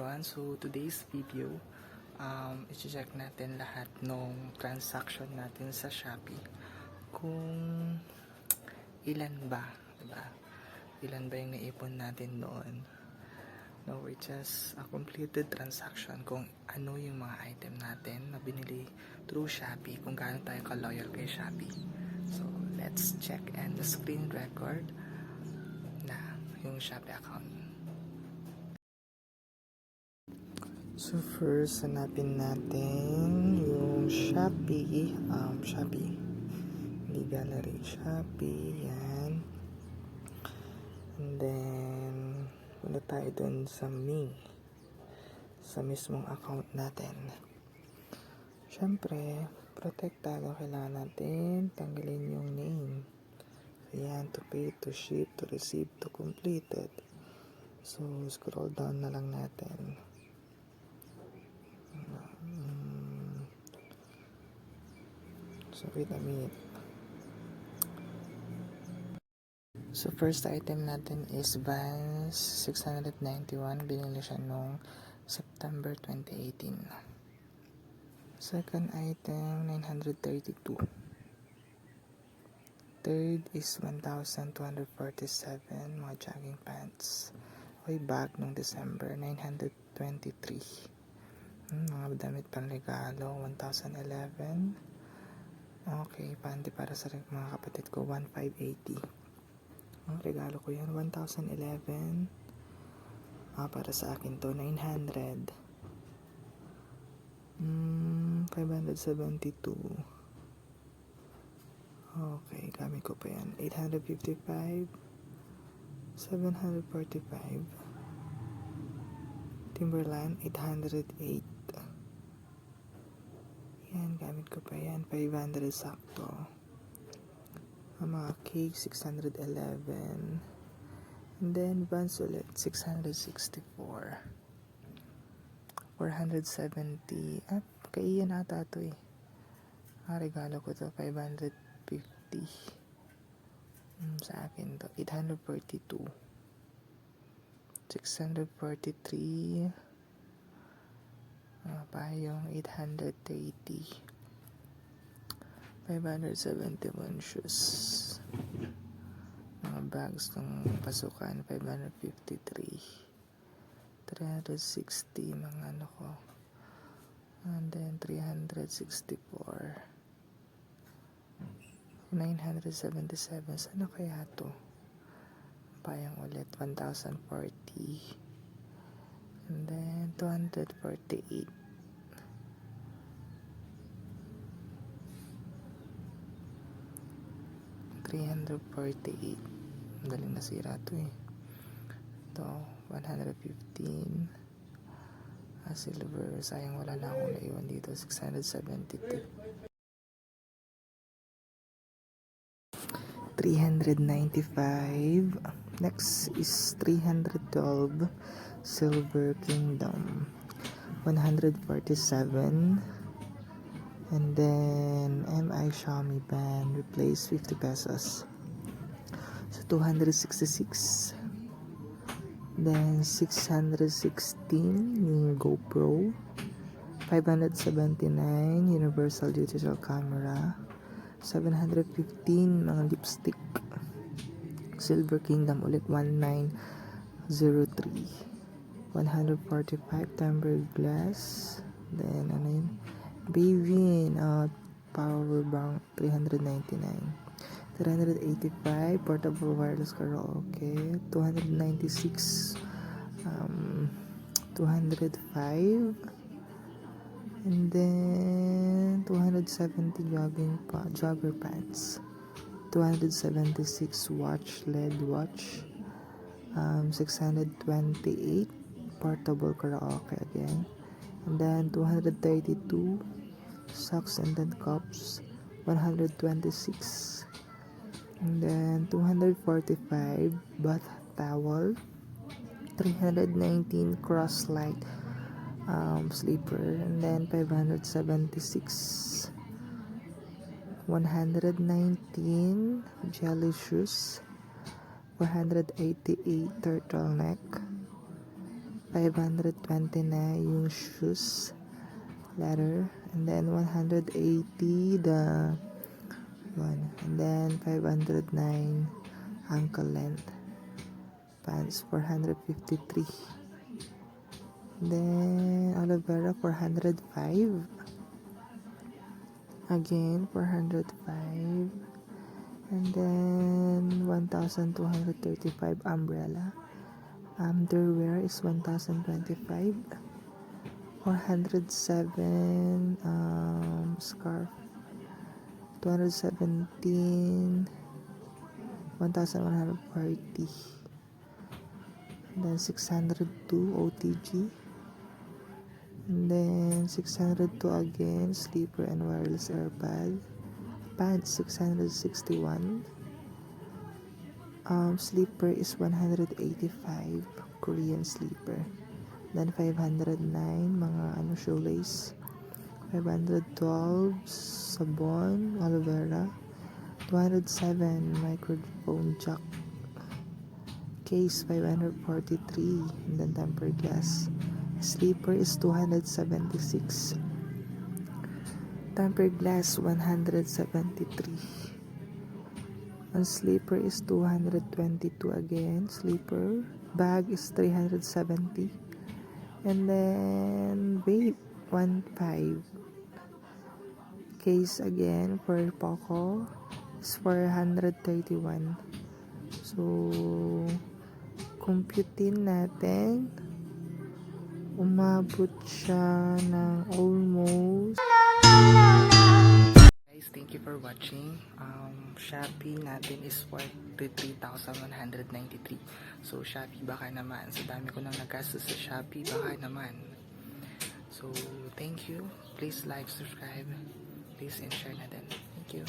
everyone. So today's video, i-check natin lahat ng transaction natin sa Shopee. Kung ilan ba, diba? Ilan ba yung naipon natin doon? No, it's just a completed transaction kung ano yung mga item natin na binili through Shopee, kung gaano tayo ka-loyal kay Shopee. So let's check and the screen record na yung Shopee account. So first, hanapin natin yung Shopee, hindi gallery, Shopee, yan. And then, punta tayo dun sa sa mismong account natin. Siyempre, protektado, kailangan natin tanggalin yung name. Ayan, to pay, to ship, to receive, to completed. So, scroll down na lang natin. So, wait a minute. So, first item natin is Vans 691. Binili siya noong September 2018. Second item, 932. Third is 1,247. Mga jogging pants. Way back noong December, 923. Mga damit panregalo, 1,011. Okay, panty para sa mga kapatid ko, 1,580. Regalo ko yan, 1,011. Para sa akin to, 900. 572. Okay, gamit ko pa yan. 855. 745. Timberland, 808. Yan, gamit ko pa yan. 500 sakto. Ang mga cake, 611. And then, Vans ulit, 664. 470. Kaiyan ata ito eh. Regalo ko to, 550. Sa akin to, 842. 643. Payong 830. 571 shoes. Mga bags ng pasukan, 553. 360 mga ano ko. And then 364. 977. Sana kaya to? Payong ulit, 1,040. And then 248. 348. Daling nasira to eh. Ito, 115. Silver. Sayang wala na akong naiwan dito. 672. 395. Next is 312. Silver Kingdom. 147. And then MI Xiaomi band, replace 50 pesos. So 266. Then 616 yung GoPro. 579 universal digital camera. 715 mga lipstick. Silver Kingdom ulit, 1903. 145 tempered glass. Then ano yun, Bavin power bank, 399. 385 portable wireless karaoke. 296 205. And then 270 jogger pants. 276 watch, LED watch. 628 portable karaoke again. And then 232 socks and then cups. 126. And then 245 bath towel. 319 cross light sleeper. And then 576. 119 jelly shoes. 488 turtleneck. 520 na yung shoes leather, and then 180 the one, and then 509 ankle length pants, 453, and then aloe vera 405, again 405, and then 1235 umbrella. Underwear is 1025, 407 scarf, 217, 1140, and then 602 OTG, and then 602 again sleeper and wireless airpad. Pants 661, sleeper is 185, Korean sleeper. Then 509 mga shoelace, 512 sabon aloe vera, 207 microphone jack case, 543, and then tempered glass. Sleeper is 276, tempered glass 173. Ang sleeper is 222 again. Sleeper bag is 370, and then weight 15. Case again for Poco is 431. So computein natin, umabot siya ng almost. Guys, thank you for watching. Shopee natin is worth 3,193. So Shopee baka naman. So dami ko nang nagastos sa Shopee, baka naman. So thank you. Please like, subscribe, please and share na din. Thank you.